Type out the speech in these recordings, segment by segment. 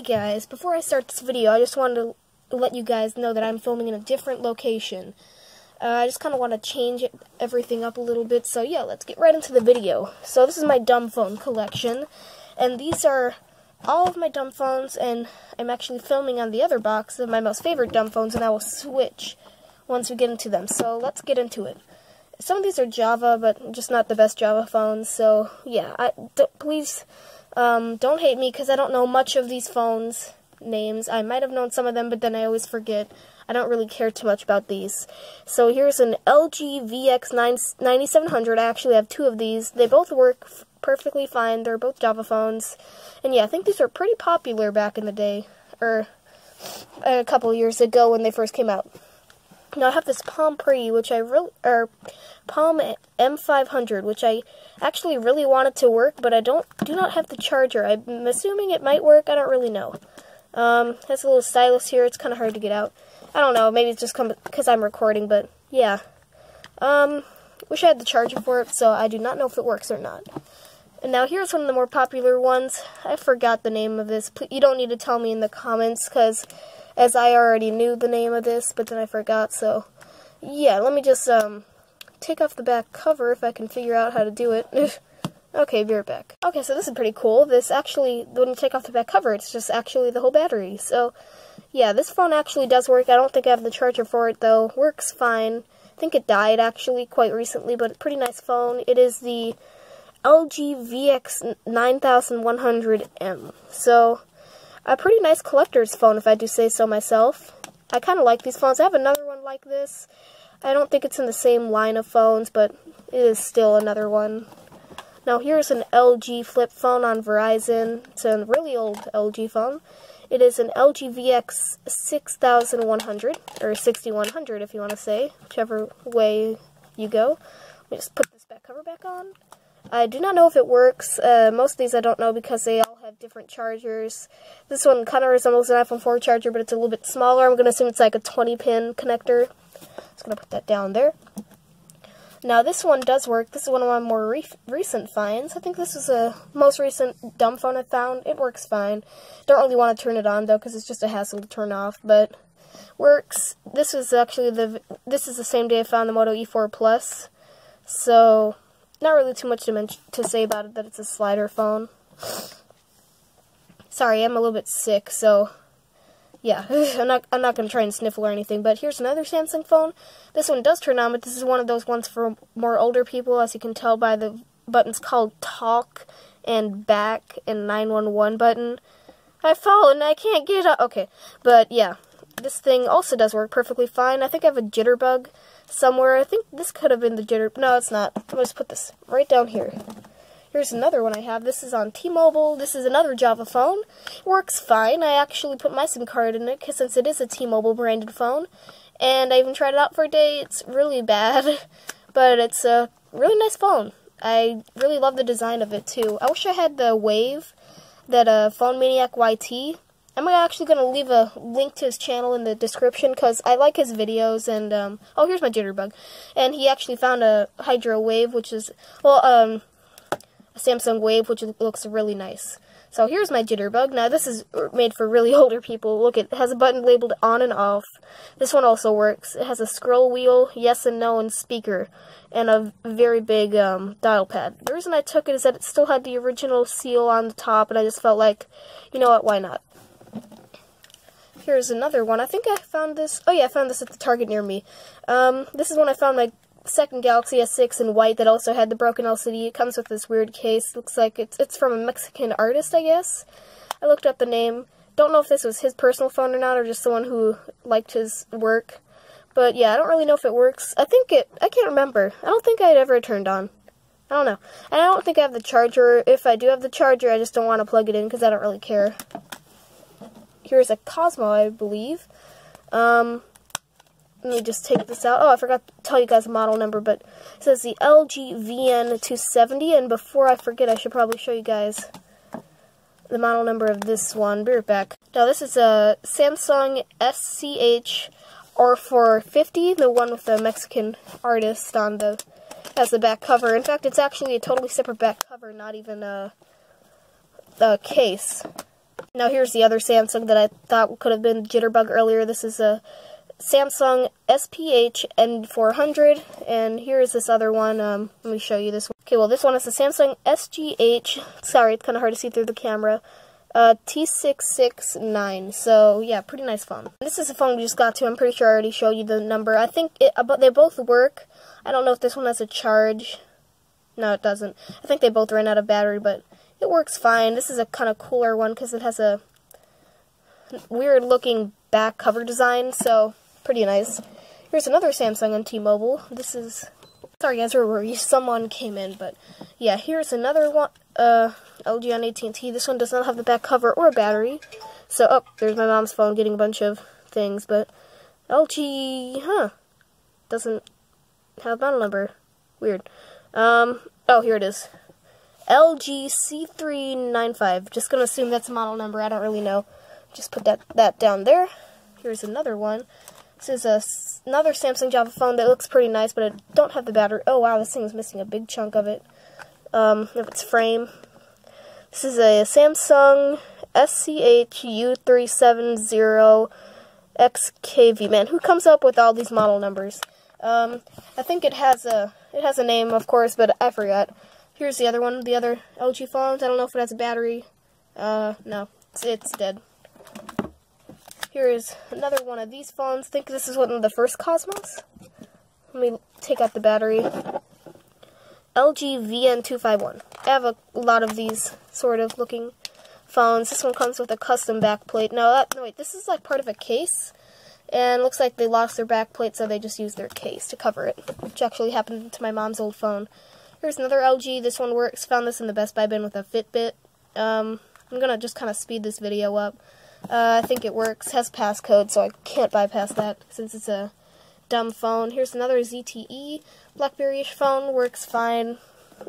guys, before I start this video, I just wanted to let you guys know that I'm filming in a different location. I just kind of want to change everything up a little bit, so yeah, let's get right into the video. So this is my dumb phone collection, and these are all of my dumb phones, and I'm actually filming on the other box of my most favorite dumb phones, and I will switch once we get into them. So let's get into it. Some of these are Java, but just not the best Java phones, so yeah, please don't hate me because I don't know much of these phones' names. I might have known some of them, but then I always forget. I don't really care too much about these. So here's an LG VX9700. I actually have two of these. They both work perfectly fine. They're both Java phones. And yeah, I think these were pretty popular back in the day, or a couple years ago when they first came out. Now I have this Palm Pre, which Palm M500, which I actually really wanted to work, but I do not have the charger. I'm assuming it might work. I don't really know. Has a little stylus here. It's kind of hard to get out. I don't know. Maybe it's just because I'm recording, but yeah. Wish I had the charger for it, so I do not know if it works or not. And now here's one of the more popular ones. I forgot the name of this. You don't need to tell me in the comments, because as I already knew the name of this, but then I forgot, so yeah, let me just take off the back cover if I can figure out how to do it. Okay, be right back. Okay, so this is pretty cool. This actually, when you take off the back cover, it's just actually the whole battery. So yeah, this phone actually does work. I don't think I have the charger for it, though. Works fine. I think it died, actually, quite recently, but it's a pretty nice phone. It is the LG VX9100M. So a pretty nice collector's phone, if I do say so myself. I kind of like these phones. I have another one like this. I don't think it's in the same line of phones, but it is still another one. Now here's an LG flip phone on Verizon. It's a really old LG phone. It is an LG VX6100, or 6100 if you want to say, whichever way you go. Let me just put this back cover back on. I do not know if it works. Most of these I don't know because they all have different chargers. This one kind of resembles an iPhone 4 charger, but it's a little bit smaller. I'm going to assume it's like a 20-pin connector. Just going to put that down there. Now this one does work. This is one of my more recent finds. I think this is a most recent dumb phone I found. It works fine. Don't really want to turn it on though because it's just a hassle to turn off, but works. This is actually the same day I found the Moto E4 Plus. So not really too much to say about it, that it's a slider phone. Sorry, I'm a little bit sick, so yeah, I'm not going to try and sniffle or anything, but here's another Samsung phone. This one does turn on, but this is one of those ones for more older people, as you can tell by the buttons called Talk and Back and 911 button. I've fallen, I can't get up. Okay, but yeah, this thing also does work perfectly fine. I think I have a jitterbug somewhere. I think this could have been the jitter. No, it's not. I'm going to just put this right down here. Here's another one I have. This is on T-Mobile. This is another Java phone. It works fine. I actually put my SIM card in it since it is a T-Mobile branded phone. And I even tried it out for a day. It's really bad, but it's a really nice phone. I really love the design of it too. I wish I had the Wave, that Phone Maniac YT. I'm actually going to leave a link to his channel in the description because I like his videos, and oh, here's my jitterbug. And he actually found a Hydro Wave, which is, well, a Samsung Wave, which looks really nice. So here's my jitterbug. Now this is made for really older people. Look, it has a button labeled on and off. This one also works. It has a scroll wheel, yes and no, and speaker, and a very big dial pad. The reason I took it is that it still had the original seal on the top, and I just felt like, you know what, why not? Here's another one. I think I found this. Oh yeah, I found this at the Target near me. This is when I found my second Galaxy S6 in white that also had the broken LCD. It comes with this weird case. Looks like it's from a Mexican artist, I guess. I looked up the name. Don't know if this was his personal phone or not, or just someone who liked his work. But yeah, I don't really know if it works. I can't remember. I don't think I'd ever turned on. I don't know. And I don't think I have the charger. If I do have the charger, I just don't want to plug it in because I don't really care. Here's a Cosmo, I believe. Let me just take this out. Oh, I forgot to tell you guys the model number, but it says the LG VN270, and before I forget, I should probably show you guys the model number of this one. Be right back. Now, this is a Samsung SCH R450, the one with the Mexican artist on the, as the back cover. In fact, it's actually a totally separate back cover, not even a case. Now here's the other Samsung that I thought could have been Jitterbug earlier. This is a Samsung SPH N400, and here's this other one. Let me show you this one. Okay, well this one is a Samsung SGH, sorry, it's kind of hard to see through the camera, T669, so yeah, pretty nice phone. This is a phone we just got to. I'm pretty sure I already showed you the number. I think but they both work. I don't know if this one has a charge. No, it doesn't. I think they both ran out of battery, but it works fine. This is a kind of cooler one because it has a weird looking back cover design, so pretty nice. Here's another Samsung on T-Mobile. This is, sorry guys, someone came in, but yeah, here's another one, LG on AT&T. This one does not have the back cover or battery. So, oh, there's my mom's phone getting a bunch of things, but LG, doesn't have model number. Weird. Oh, here it is. LG C395. Just gonna assume that's a model number. I don't really know. Just put that down there. Here's another one. This is another Samsung Java phone that looks pretty nice, but I don't have the battery. Oh wow, this thing is missing a big chunk of it. Of its frame. This is a Samsung SCH U370XKV. Man, who comes up with all these model numbers? I think it has a name, of course, but I forgot. Here's the other one, the other LG phones. I don't know if it has a battery. No, it's dead. Here is another one of these phones. I think this is one of the first Cosmos. Let me take out the battery. LG VN251. I have a lot of these sort of looking phones. This one comes with a custom backplate. No, wait, this is like part of a case. And looks like they lost their backplate, so they just used their case to cover it, which actually happened to my mom's old phone. Here's another LG. This one works. Found this in the Best Buy bin with a Fitbit. I'm gonna just kind of speed this video up. I think it works. Has passcode, so I can't bypass that since it's a dumb phone. Here's another ZTE BlackBerry-ish phone. Works fine.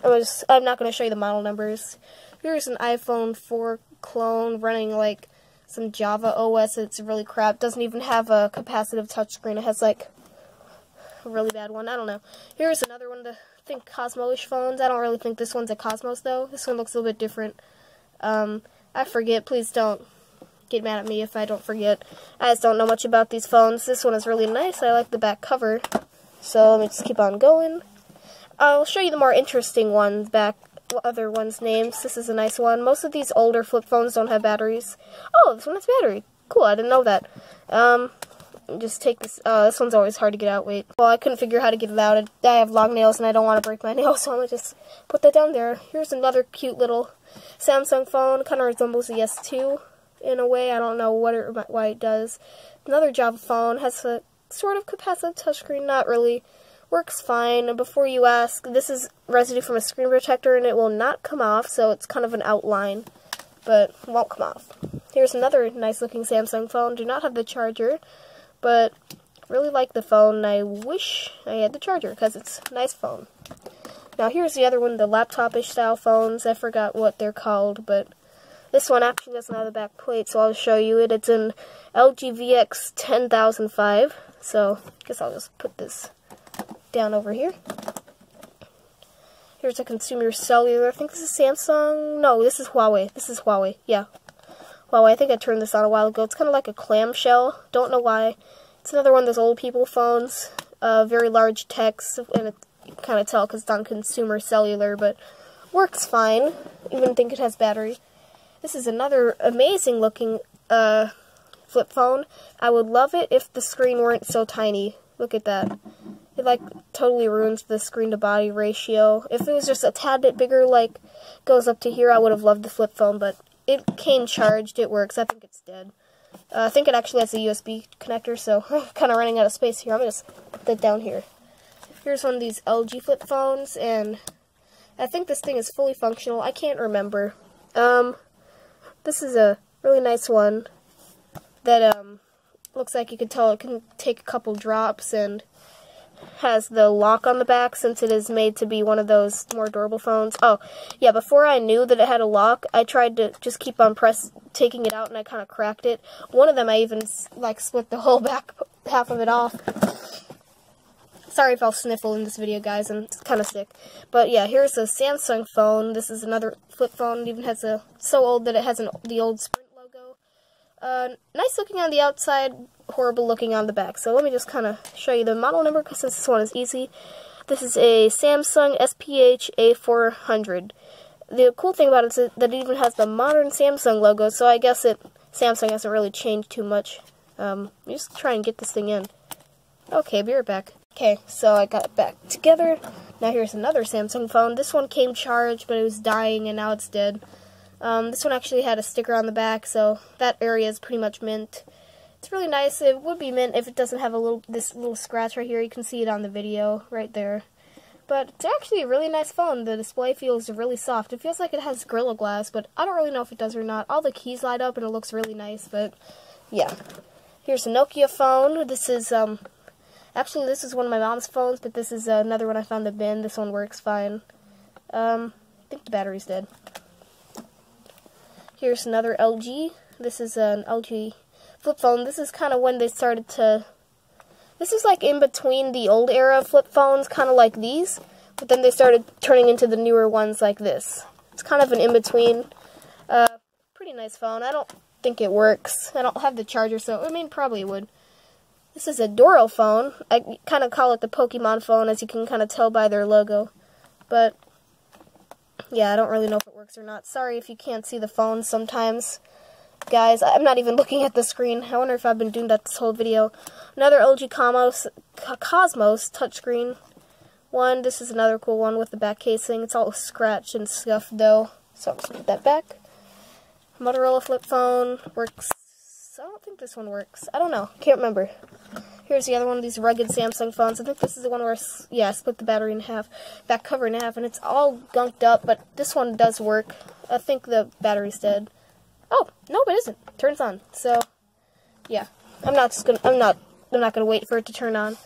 I'm not gonna show you the model numbers. Here's an iPhone 4 clone running like some Java OS. It's really crap. Doesn't even have a capacitive touchscreen. It has like a really bad one. I don't know. Here's another one of the, I think, Cosmo-ish phones. I don't really think this one's a Cosmos though. This one looks a little bit different. I forget. Please don't get mad at me if I don't forget. I just don't know much about these phones. This one is really nice. I like the back cover. So let me just keep on going. I'll show you the more interesting ones other ones' names. This is a nice one. Most of these older flip phones don't have batteries. Oh, this one has battery. Cool, I didn't know that. Just take this. This one's always hard to get out. Wait. Well, I couldn't figure out how to get it out. I have long nails and I don't want to break my nails, so I'm going to just put that down there. Here's another cute little Samsung phone. Kind of resembles the S2 in a way. I don't know why it does. Another Java phone. Has a sort of capacitive touchscreen. Not really. Works fine. Before you ask, this is residue from a screen protector and it will not come off, so it's kind of an outline, but it won't come off. Here's another nice looking Samsung phone. Do not have the charger, but really like the phone and I wish I had the charger because it's a nice phone. Now here's the other one, the laptop-ish style phones. I forgot what they're called, but this one actually doesn't have the back plate, so I'll show you it. It's an LG VX 10005, so I guess I'll just put this down over here. Here's a consumer cellular. I think this is Samsung. No, this is Huawei. This is Huawei. Yeah. Huawei. I think I turned this on a while ago. It's kind of like a clamshell. Don't know why. It's another one of those old people phones. Very large text, and you can kind of tell because it's on consumer cellular, but works fine. Even think it has battery. This is another amazing looking flip phone. I would love it if the screen weren't so tiny. Look at that. It like totally ruins the screen to body ratio. If it was just a tad bit bigger, like goes up to here, I would have loved the flip phone, but it came charged. It works. I think it's dead. I think it actually has a USB connector, so I'm kind of running out of space here. I'm going to just put that down here. Here's one of these LG flip phones, and I think this thing is fully functional. I can't remember. This is a really nice one that looks like you can tell it can take a couple drops and has the lock on the back since it is made to be one of those more durable phones. Oh, yeah, before I knew that it had a lock, I tried to just keep on taking it out and I kind of cracked it. One of them I even like split the whole back half of it off. Sorry if I'll sniffle in this video, guys, I'm kind of sick. But yeah, here's a Samsung phone. This is another flip phone. It even has so old that it has the old Sprint logo. Nice looking on the outside, horrible looking on the back. So let me just kind of show you the model number, because this one is easy. This is a Samsung SPH A400. The cool thing about it is that it even has the modern Samsung logo, so I guess Samsung hasn't really changed too much. Just try and get this thing in. Okay, be right back. Okay, so I got it back together. Now here's another Samsung phone. This one came charged, but it was dying, and now it's dead. This one actually had a sticker on the back, so that area is pretty much mint. It's really nice. It would be mint if it doesn't have this little scratch right here. You can see it on the video right there. But it's actually a really nice phone. The display feels really soft. It feels like it has Gorilla Glass, but I don't really know if it does or not. All the keys light up and it looks really nice, but yeah. Here's a Nokia phone. This is, actually this is one of my mom's phones, but this is another one I found in the bin. This one works fine. I think the battery's dead. Here's another LG. This is an LG flip phone. This is kind of when they started to... This is like in between the old era flip phones, kind of like these, but then they started turning into the newer ones like this. It's kind of an in-between. Pretty nice phone. I don't think it works. I don't have the charger, so, I mean, probably it would. This is a Doro phone. I kind of call it the Pokemon phone, as you can kind of tell by their logo. But, yeah, I don't really know if it works or not. Sorry if you can't see the phone sometimes. Guys, I'm not even looking at the screen. I wonder if I've been doing that this whole video. Another LG Cosmos touchscreen one. This is another cool one with the back casing. It's all scratched and scuffed though, so I'll just put that back. Motorola flip phone works. I don't think this one works. I don't know. Can't remember. Here's the other one of these rugged Samsung phones. I think this is the one where, yeah, I split the battery in half, back cover in half, and it's all gunked up, but this one does work. I think the battery's dead. Oh, no, it isn't. It turns on. So, yeah. I'm not gonna wait for it to turn on.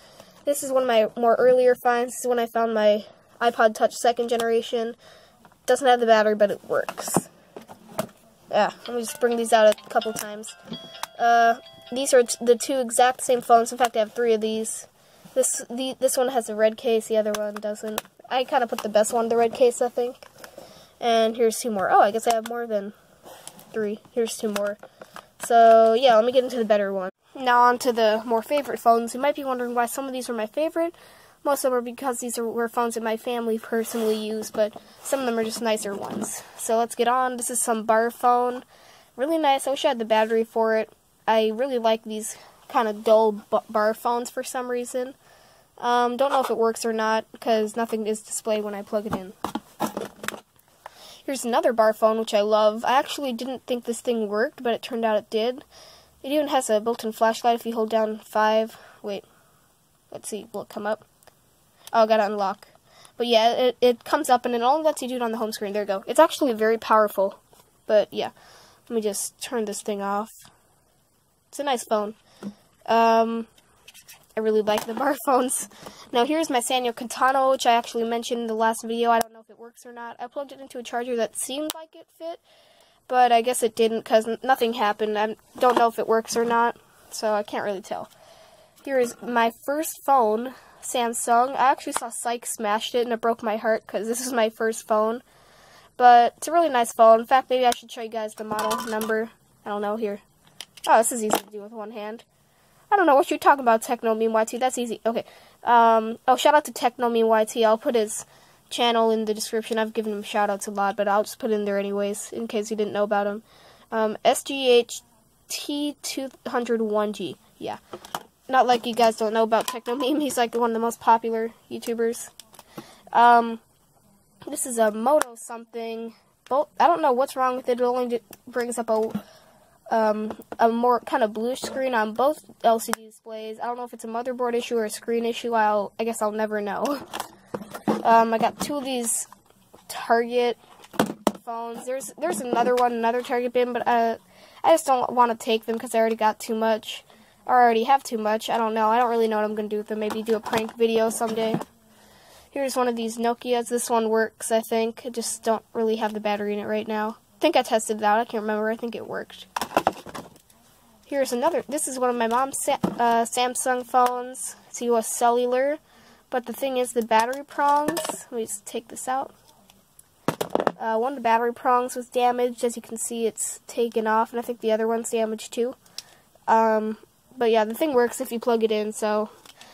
This is one of my more earlier finds. This is when I found my iPod Touch 2nd generation. Doesn't have the battery, but it works. Yeah, let me just bring these out a couple times. These are the two exact same phones. In fact, I have 3 of these. This one has a red case, the other one doesn't. I kind of put the best one in the red case, I think. And here's 2 more. Oh, I guess I have more than 3. Here's 2 more. So, yeah, let me get into the better one. Now on to the more favorite phones. You might be wondering why some of these are my favorite. Most of them are because these were phones that my family personally used, but some of them are just nicer ones. So let's get on. This is some bar phone. Really nice. I wish I had the battery for it. I really like these kind of dull bar phones for some reason. Don't know if it works or not, because nothing is displayed when I plug it in. Here's another bar phone, which I love. I actually didn't think this thing worked, but it turned out it did. It even has a built-in flashlight if you hold down 5. Wait. Let's see. Will it come up? Oh, I gotta unlock. But yeah, it comes up, and it only lets you do it on the home screen. There you go. It's actually very powerful. But yeah. Let me just turn this thing off. It's a nice phone. I really like the bar phones. Now here's my Sanyo Quintano, which I actually mentioned in the last video. I don't know if it works or not. I plugged it into a charger that seemed like it fit, but I guess it didn't because nothing happened. I don't know if it works or not, so I can't really tell. Here is my first phone, Samsung. I actually saw Psych smashed it and it broke my heart because this is my first phone. But it's a really nice phone. In fact, maybe I should show you guys the model number. I don't know, here. Oh, this is easy to do with one hand. I don't know what you're talking about, TechnoMemeYT. That's easy. Okay. Oh, shout out to TechnoMemeYT. I'll put his channel in the description. I've given him shout-outs a lot, but I'll just put it in there anyways, in case you didn't know about him. SGHT201G. Yeah. Not like you guys don't know about TechnoMeme. He's like one of the most popular YouTubers. This is a Moto something. I don't know what's wrong with it. It only brings up a more kind of bluish screen on both LCD displays. I don't know if it's a motherboard issue or a screen issue. I guess I'll never know. I got 2 of these Target phones. There's another one, another Target bin, but I just don't want to take them because I already got too much. Or I already have too much. I don't know. I don't really know what I'm going to do with them. Maybe do a prank video someday. Here's one of these Nokias. This one works, I think. I just don't really have the battery in it right now. I think I tested it out. I can't remember. I think it worked. Here's another. This is one of my mom's Samsung phones. It's US Cellular. But the thing is, the battery prongs. Let me just take this out. One of the battery prongs was damaged. As you can see, it's taken off, and I think the other one's damaged too. But yeah, the thing works if you plug it in, so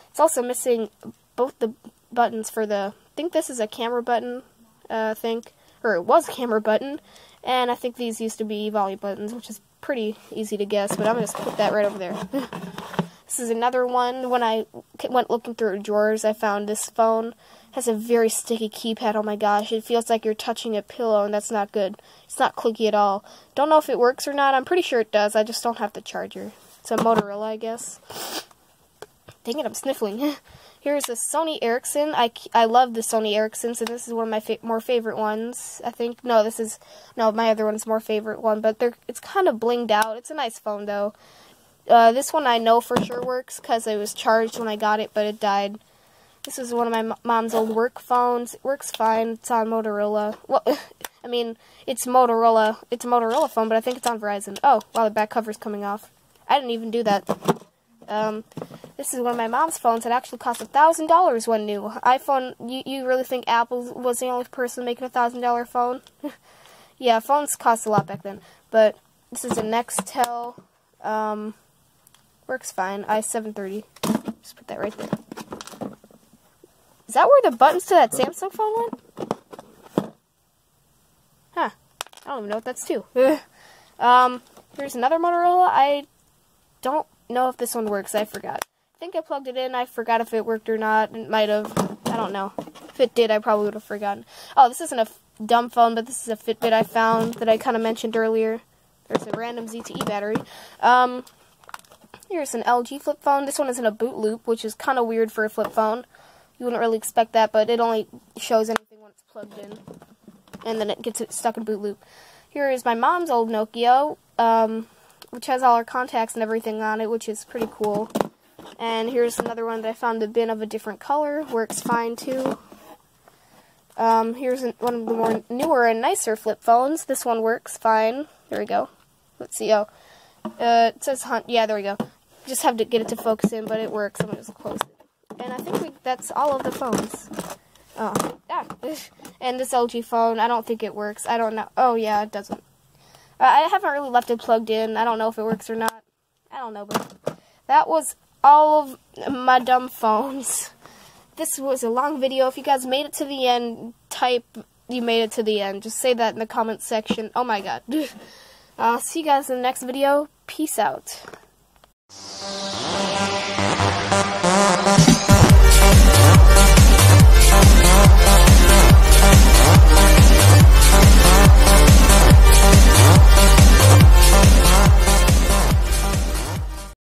it's also missing both the buttons for the, I think this is a camera button, or it was a camera button, and I think these used to be volume buttons, which is pretty easy to guess, but I'm going to just put that right over there. This is another one. When I went looking through drawers, I found this phone. It has a very sticky keypad. Oh my gosh, it feels like you're touching a pillow, and that's not good. It's not clicky at all. Don't know if it works or not. I'm pretty sure it does. I just don't have the charger. It's a Motorola, I guess. Dang it, I'm sniffling. Here's a Sony Ericsson. I love the Sony Ericssons, and this is one of my more favorite ones, I think. No, my other one's more favorite one, but it's kind of blinged out. It's a nice phone, though. This one I know for sure works, because it was charged when I got it, but it died. This is one of my mom's old work phones. It works fine. It's on Motorola. Well, I mean, it's Motorola. It's a Motorola phone, but I think it's on Verizon. Oh, wow, the back cover's coming off. I didn't even do that. This is one of my mom's phones. It actually cost $1,000 when new. iPhone, you really think Apple was the only person making a $1,000 phone? Yeah, phones cost a lot back then. But this is a Nextel. Works fine. i730. Just put that right there. Is that where the buttons to that Samsung phone went? Huh. I don't even know what that's to. Here's another Motorola. I don't know if this one works. I forgot. I think I plugged it in. I forgot if it worked or not. It might have. I don't know. If it did, I probably would have forgotten. Oh, this isn't a dumb phone, but this is a Fitbit I found that I kind of mentioned earlier. There's a random ZTE battery. Here's an LG flip phone. This one is in a boot loop, which is kind of weird for a flip phone. You wouldn't really expect that, but it only shows anything when it's plugged in. And then it gets stuck in boot loop. Here is my mom's old Nokia, which has all our contacts and everything on it, which is pretty cool. And here's another one that I found the bin of a different color. Works fine, too. Here's one of the more newer and nicer flip phones. This one works fine. There we go. Let's see. Oh, it says Hunt. Yeah, there we go. Just have to get it to focus in, but it works. I'm going to just close it. And I think that's all of the phones. Oh, yeah. And this LG phone, I don't think it works. I don't know. Oh, yeah, it doesn't. I haven't really left it plugged in. I don't know if it works or not. I don't know, but that was all of my dumb phones. This was a long video. If you guys made it to the end, type you made it to the end. Just say that in the comments section. Oh my god. See you guys in the next video. Peace out.